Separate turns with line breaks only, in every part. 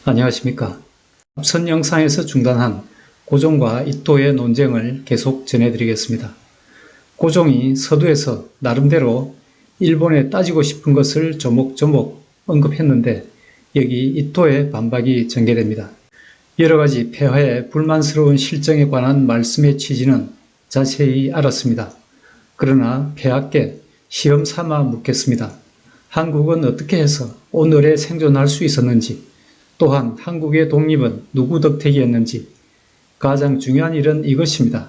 안녕하십니까. 앞선 영상에서 중단한 고종과 이토의 논쟁을 계속 전해드리겠습니다. 고종이 서두에서 나름대로 일본에 따지고 싶은 것을 조목조목 언급했는데 여기 이토의 반박이 전개됩니다. 여러가지 폐하의 불만스러운 실정에 관한 말씀의 취지는 자세히 알았습니다. 그러나 폐하께 시험 삼아 묻겠습니다. 한국은 어떻게 해서 오늘에 생존할 수 있었는지, 또한 한국의 독립은 누구 덕택이었는지 가장 중요한 일은 이것입니다.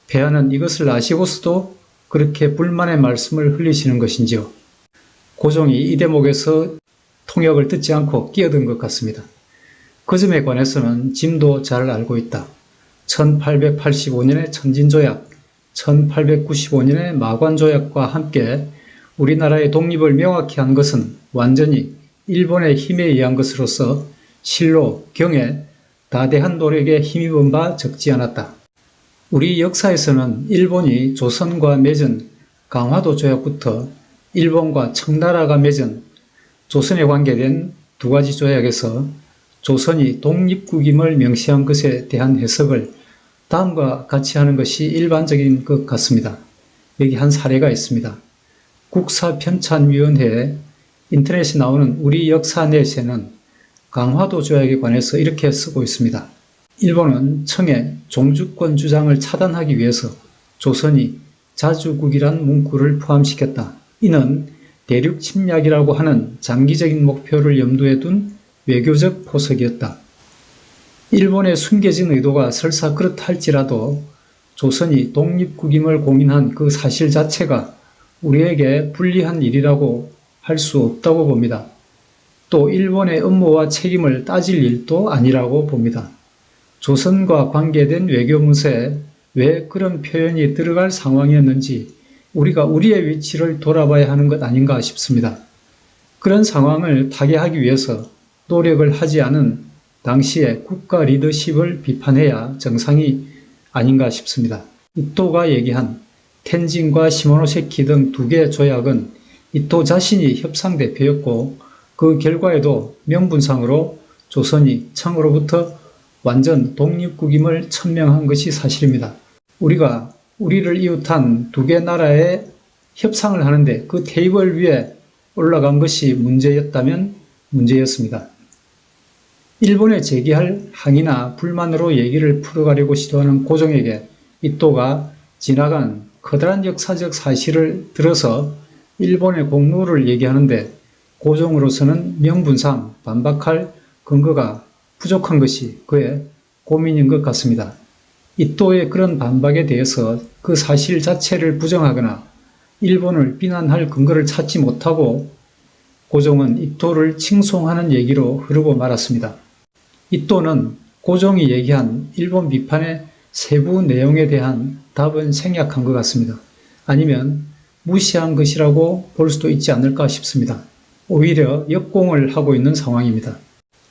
폐하는 이것을 아시고서도 그렇게 불만의 말씀을 흘리시는 것인지요. 고종이 이 대목에서 통역을 듣지 않고 끼어든 것 같습니다. 그 점에 관해서는 짐도 잘 알고 있다. 1885년의 천진조약, 1895년의 마관조약과 함께 우리나라의 독립을 명확히 한 것은 완전히 일본의 힘에 의한 것으로서 실로 경에 다대한 노력에 힘입은 바 적지 않았다. 우리 역사에서는 일본이 조선과 맺은 강화도 조약부터 일본과 청나라가 맺은 조선에 관계된 두 가지 조약에서 조선이 독립국임을 명시한 것에 대한 해석을 다음과 같이 하는 것이 일반적인 것 같습니다. 여기 한 사례가 있습니다. 국사편찬위원회 인터넷에 나오는 우리 역사넷에는 강화도 조약에 관해서 이렇게 쓰고 있습니다. 일본은 청의 종주권 주장을 차단하기 위해서 조선이 자주국이란 문구를 포함시켰다. 이는 대륙 침략이라고 하는 장기적인 목표를 염두에 둔 외교적 포석이었다. 일본의 숨겨진 의도가 설사 그렇다 할지라도 조선이 독립국임을 공인한 그 사실 자체가 우리에게 불리한 일이라고 할 수 없다고 봅니다. 또 일본의 업무와 책임을 따질 일도 아니라고 봅니다. 조선과 관계된 외교문서에 왜 그런 표현이 들어갈 상황이었는지 우리가 우리의 위치를 돌아봐야 하는 것 아닌가 싶습니다. 그런 상황을 타개하기 위해서 노력을 하지 않은 당시의 국가 리더십을 비판해야 정상이 아닌가 싶습니다. 이토가 얘기한 텐진과 시모노세키 등 두 개의 조약은 이토 자신이 협상 대표였고 그 결과에도 명분상으로 조선이 청으로부터 완전 독립국임을 천명한 것이 사실입니다. 우리가 우리를 이웃한 두 개 나라의 협상을 하는데 그 테이블 위에 올라간 것이 문제였다면 문제였습니다. 일본에 제기할 항의나 불만으로 얘기를 풀어가려고 시도하는 고종에게 이토가 지나간 커다란 역사적 사실을 들어서 일본의 공로를 얘기하는데 고종으로서는 명분상 반박할 근거가 부족한 것이 그의 고민인 것 같습니다. 이토의 그런 반박에 대해서 그 사실 자체를 부정하거나 일본을 비난할 근거를 찾지 못하고 고종은 이토를 칭송하는 얘기로 흐르고 말았습니다. 이토는 고종이 얘기한 일본 비판의 세부 내용에 대한 답은 생략한 것 같습니다. 아니면 무시한 것이라고 볼 수도 있지 않을까 싶습니다. 오히려 역공을 하고 있는 상황입니다.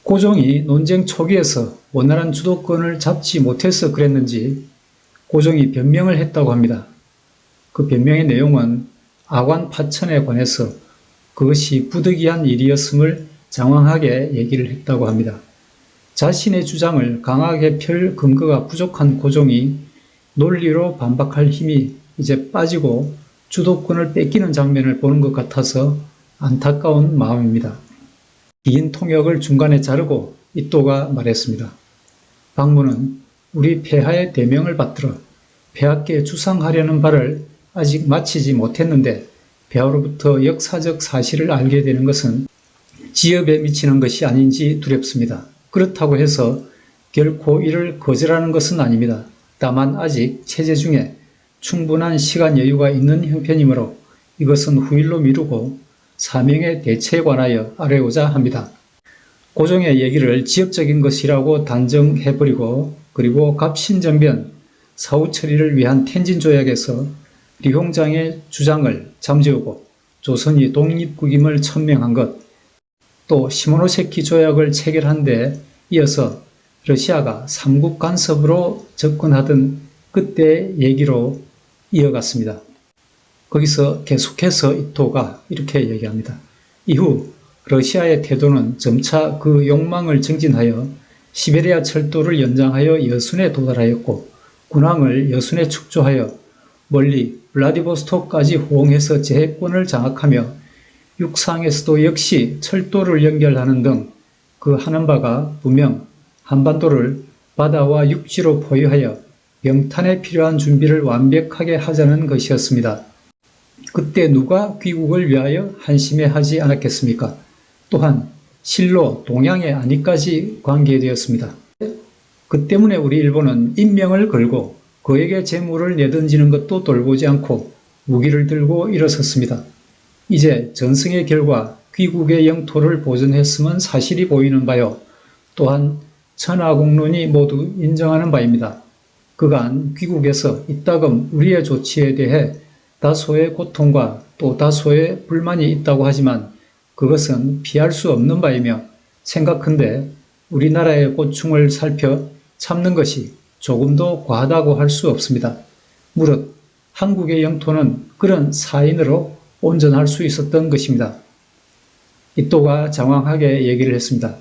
고종이 논쟁 초기에서 원활한 주도권을 잡지 못해서 그랬는지 고종이 변명을 했다고 합니다. 그 변명의 내용은 아관 파천에 관해서 그것이 부득이한 일이었음을 장황하게 얘기를 했다고 합니다. 자신의 주장을 강하게 펼 근거가 부족한 고종이 논리로 반박할 힘이 이제 빠지고 주도권을 뺏기는 장면을 보는 것 같아서 안타까운 마음입니다. 긴 통역을 중간에 자르고 이토가 말했습니다. 박무는 우리 폐하의 대명을 받들어 폐하께 주상하려는 바를 아직 마치지 못했는데 폐하로부터 역사적 사실을 알게 되는 것은 지엽에 미치는 것이 아닌지 두렵습니다. 그렇다고 해서 결코 이를 거절하는 것은 아닙니다. 다만 아직 체제 중에 충분한 시간 여유가 있는 형편이므로 이것은 후일로 미루고 사명의 대체에 관하여 아뢰고자 합니다. 고종의 얘기를 지엽적인 것이라고 단정해버리고 그리고 갑신정변 사후 처리를 위한 텐진조약에서 리홍장의 주장을 잠재우고 조선이 독립국임을 천명한 것, 또 시모노세키 조약을 체결한 데 이어서 러시아가 삼국 간섭으로 접근하던 그때의 얘기로 이어갔습니다. 거기서 계속해서 이토가 이렇게 얘기합니다. 이후 러시아의 태도는 점차 그 욕망을 증진하여 시베리아 철도를 연장하여 여순에 도달하였고 군항을 여순에 축조하여 멀리 블라디보스톡까지 호응해서 제해권을 장악하며 육상에서도 역시 철도를 연결하는 등 그 하는 바가 분명 한반도를 바다와 육지로 포위하여 병탄에 필요한 준비를 완벽하게 하자는 것이었습니다. 그때 누가 귀국을 위하여 한심해하지 않았겠습니까? 또한 실로 동양의 안위까지 관계되었습니다. 그 때문에 우리 일본은 인명을 걸고 그에게 재물을 내던지는 것도 돌보지 않고 무기를 들고 일어섰습니다. 이제 전승의 결과 귀국의 영토를 보존했음은 사실이 보이는 바요. 또한 천하공론이 모두 인정하는 바입니다. 그간 귀국에서 이따금 우리의 조치에 대해 다소의 고통과 또 다소의 불만이 있다고 하지만 그것은 피할 수 없는 바이며 생각컨대 우리나라의 고충을 살펴 참는 것이 조금도 과하다고 할 수 없습니다. 무릇 한국의 영토는 그런 사인으로 온전할 수 있었던 것입니다. 이또가 장황하게 얘기를 했습니다.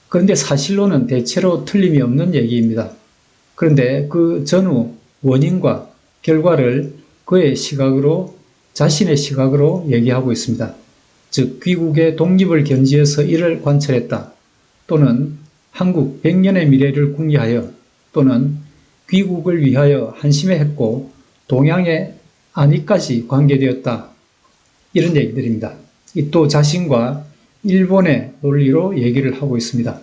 그런데 사실로는 대체로 틀림이 없는 얘기입니다. 그런데 그 전후 원인과 결과를 그의 시각으로, 자신의 시각으로 얘기하고 있습니다. 즉 귀국의 독립을 견지해서 이를 관철했다. 또는 한국 100년의 미래를 궁리하여 또는 귀국을 위하여 한심해했고 동양의 안위까지 관계되었다. 이런 얘기들입니다. 이 또 자신과 일본의 논리로 얘기를 하고 있습니다.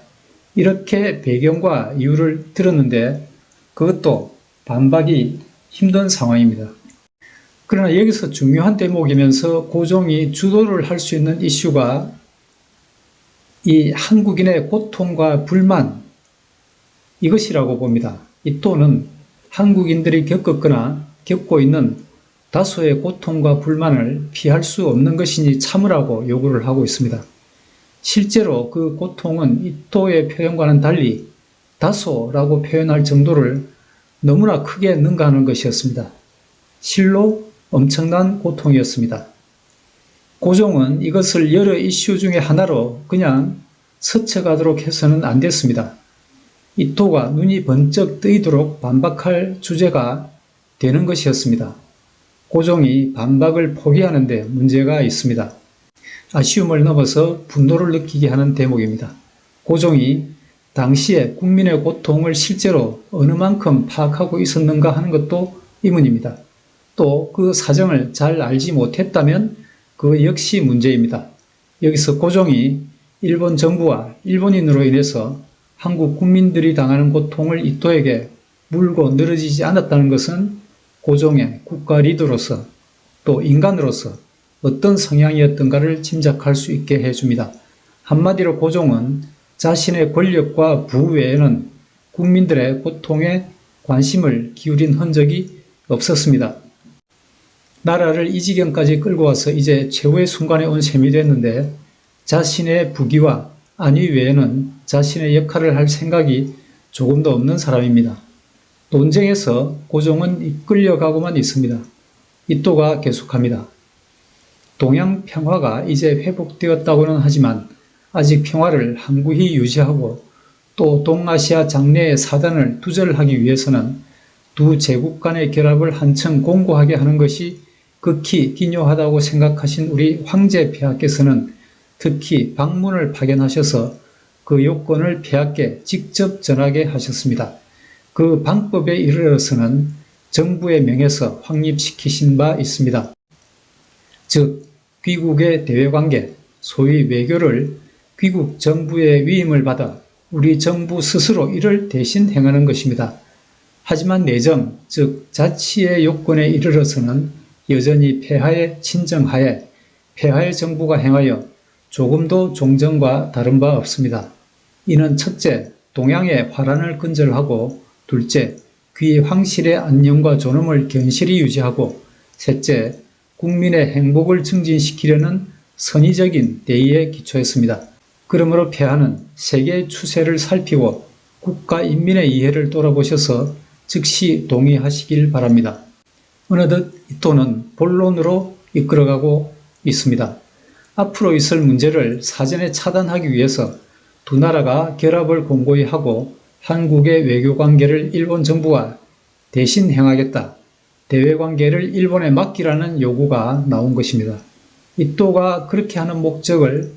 이렇게 배경과 이유를 들었는데 그것도 반박이 힘든 상황입니다. 그러나 여기서 중요한 대목이면서 고종이 주도를 할 수 있는 이슈가 이 한국인의 고통과 불만, 이것이라고 봅니다. 이 또는 한국인들이 겪었거나 겪고 있는 다소의 고통과 불만을 피할 수 없는 것이니 참으라고 요구를 하고 있습니다. 실제로 그 고통은 이또의 표현과는 달리 다소라고 표현할 정도를 너무나 크게 능가하는 것이었습니다. 실로 엄청난 고통이었습니다. 고종은 이것을 여러 이슈 중에 하나로 그냥 스쳐가도록 해서는 안 됐습니다. 이또가 눈이 번쩍 뜨이도록 반박할 주제가 되는 것이었습니다. 고종이 반박을 포기하는 데 문제가 있습니다. 아쉬움을 넘어서 분노를 느끼게 하는 대목입니다. 고종이 당시에 국민의 고통을 실제로 어느 만큼 파악하고 있었는가 하는 것도 의문입니다. 또 그 사정을 잘 알지 못했다면 그거 역시 문제입니다. 여기서 고종이 일본 정부와 일본인으로 인해서 한국 국민들이 당하는 고통을 이또에게 물고 늘어지지 않았다는 것은 고종의 국가 리더로서 또 인간으로서 어떤 성향이었던가를 짐작할 수 있게 해줍니다. 한마디로 고종은 자신의 권력과 부 외에는 국민들의 고통에 관심을 기울인 흔적이 없었습니다. 나라를 이 지경까지 끌고 와서 이제 최후의 순간에 온 셈이 됐는데 자신의 부귀와 안위 외에는 자신의 역할을 할 생각이 조금도 없는 사람입니다. 논쟁에서 고종은 이끌려가고만 있습니다. 이또가 계속합니다. 동양 평화가 이제 회복되었다고는 하지만 아직 평화를 항구히 유지하고 또 동아시아 장래의 사단을 두절하기 위해서는 두 제국 간의 결합을 한층 공고하게 하는 것이 극히 기묘하다고 생각하신 우리 황제 폐하께서는 특히 방문을 파견하셔서 그 요건을 폐하께 직접 전하게 하셨습니다. 그 방법에 이르러서는 정부의 명에서 확립시키신 바 있습니다. 즉 귀국의 대외관계, 소위 외교를 귀국 정부의 위임을 받아 우리 정부 스스로 이를 대신 행하는 것입니다. 하지만 내정, 즉 자치의 요건에 이르러서는 여전히 폐하의 친정하에 폐하의 정부가 행하여 조금도 종전과 다른 바 없습니다. 이는 첫째, 동양의 화란을 근절하고 둘째, 귀 황실의 안녕과 존엄을 견실히 유지하고 셋째, 국민의 행복을 증진시키려는 선의적인 대의에 기초했습니다. 그러므로 폐하는 세계의 추세를 살피고 국가 인민의 이해를 돌아보셔서 즉시 동의하시길 바랍니다. 어느덧 이또는 본론으로 이끌어가고 있습니다. 앞으로 있을 문제를 사전에 차단하기 위해서 두 나라가 결합을 공고히 하고 한국의 외교관계를 일본 정부가 대신 행하겠다. 대외관계를 일본에 맡기라는 요구가 나온 것입니다. 이또가 그렇게 하는 목적을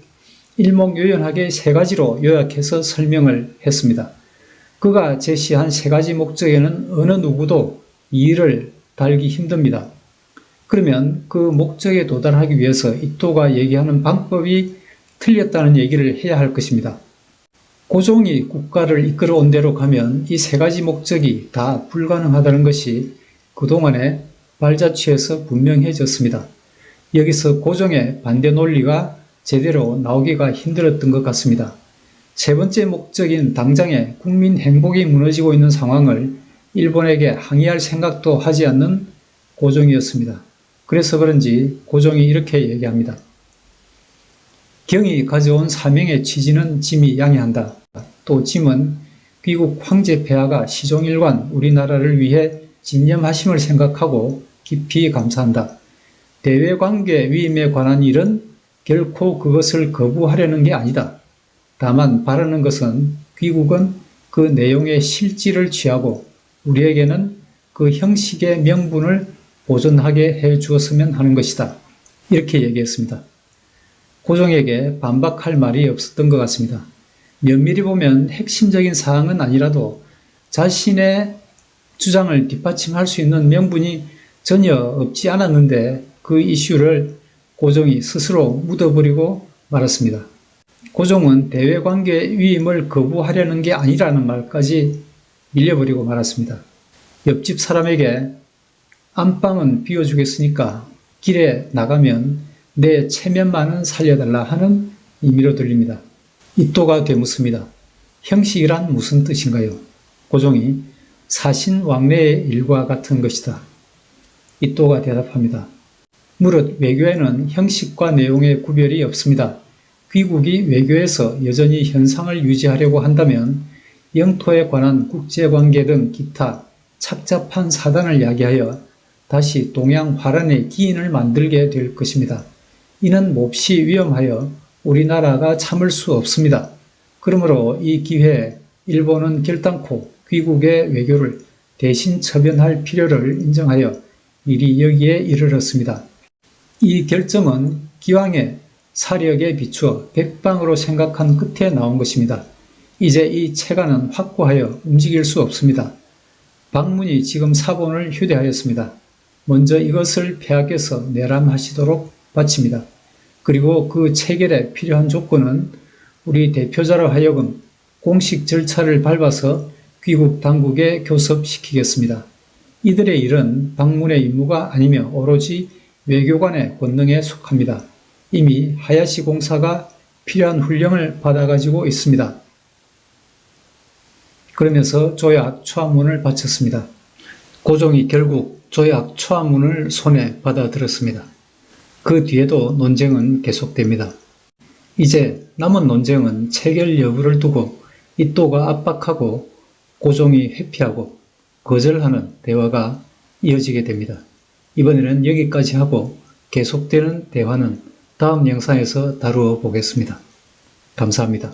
일목요연하게 세 가지로 요약해서 설명을 했습니다. 그가 제시한 세 가지 목적에는 어느 누구도 이의를 달기 힘듭니다. 그러면 그 목적에 도달하기 위해서 이또가 얘기하는 방법이 틀렸다는 얘기를 해야 할 것입니다. 고종이 국가를 이끌어온 대로 가면 이 세 가지 목적이 다 불가능하다는 것이 그동안의 발자취에서 분명해졌습니다. 여기서 고종의 반대 논리가 제대로 나오기가 힘들었던 것 같습니다. 세 번째 목적인 당장의 국민 행복이 무너지고 있는 상황을 일본에게 항의할 생각도 하지 않는 고종이었습니다. 그래서 그런지 고종이 이렇게 얘기합니다. 경이 가져온 사명의 취지는 짐이 양해한다. 또 짐은 귀국 황제 폐하가 시종일관 우리나라를 위해 진념하심을 생각하고 깊이 감사한다. 대외관계 위임에 관한 일은 결코 그것을 거부하려는 게 아니다. 다만 바라는 것은 귀국은 그 내용의 실질을 취하고 우리에게는 그 형식의 명분을 보존하게 해 주었으면 하는 것이다. 이렇게 얘기했습니다. 고종에게 반박할 말이 없었던 것 같습니다. 면밀히 보면 핵심적인 사항은 아니라도 자신의 주장을 뒷받침할 수 있는 명분이 전혀 없지 않았는데 그 이슈를 고종이 스스로 묻어버리고 말았습니다. 고종은 대외관계 위임을 거부하려는 게 아니라는 말까지 밀려버리고 말았습니다. 옆집 사람에게 안방은 비워주겠으니까 길에 나가면 내 체면만은 살려달라 하는 의미로 들립니다. 이또가 되묻습니다. 형식이란 무슨 뜻인가요? 고종이 사신왕래의 일과 같은 것이다. 이또가 대답합니다. 무릇 외교에는 형식과 내용의 구별이 없습니다. 귀국이 외교에서 여전히 현상을 유지하려고 한다면 영토에 관한 국제관계 등 기타 착잡한 사단을 야기하여 다시 동양 화란의 기인을 만들게 될 것입니다. 이는 몹시 위험하여 우리나라가 참을 수 없습니다. 그러므로 이 기회에 일본은 결단코 귀국의 외교를 대신 처변할 필요를 인정하여 미리 여기에 이르렀습니다. 이 결정은 기왕의 사력에 비추어 백방으로 생각한 끝에 나온 것입니다. 이제 이 체가는 확고하여 움직일 수 없습니다. 박문이 지금 사본을 휴대하였습니다. 먼저 이것을 폐하께서 내람하시도록 바칩니다. 그리고 그 체결에 필요한 조건은 우리 대표자로 하여금 공식 절차를 밟아서 귀국 당국에 교섭시키겠습니다. 이들의 일은 박문의 임무가 아니며 오로지 외교관의 권능에 속합니다. 이미 하야시 공사가 필요한 훈령을 받아가지고 있습니다. 그러면서 조약 초안문을 바쳤습니다. 고종이 결국 조약 초안문을 손에 받아들었습니다. 그 뒤에도 논쟁은 계속됩니다. 이제 남은 논쟁은 체결 여부를 두고 이또가 압박하고 고종이 회피하고 거절하는 대화가 이어지게 됩니다. 이번에는 여기까지 하고 계속되는 대화는 다음 영상에서 다루어 보겠습니다. 감사합니다.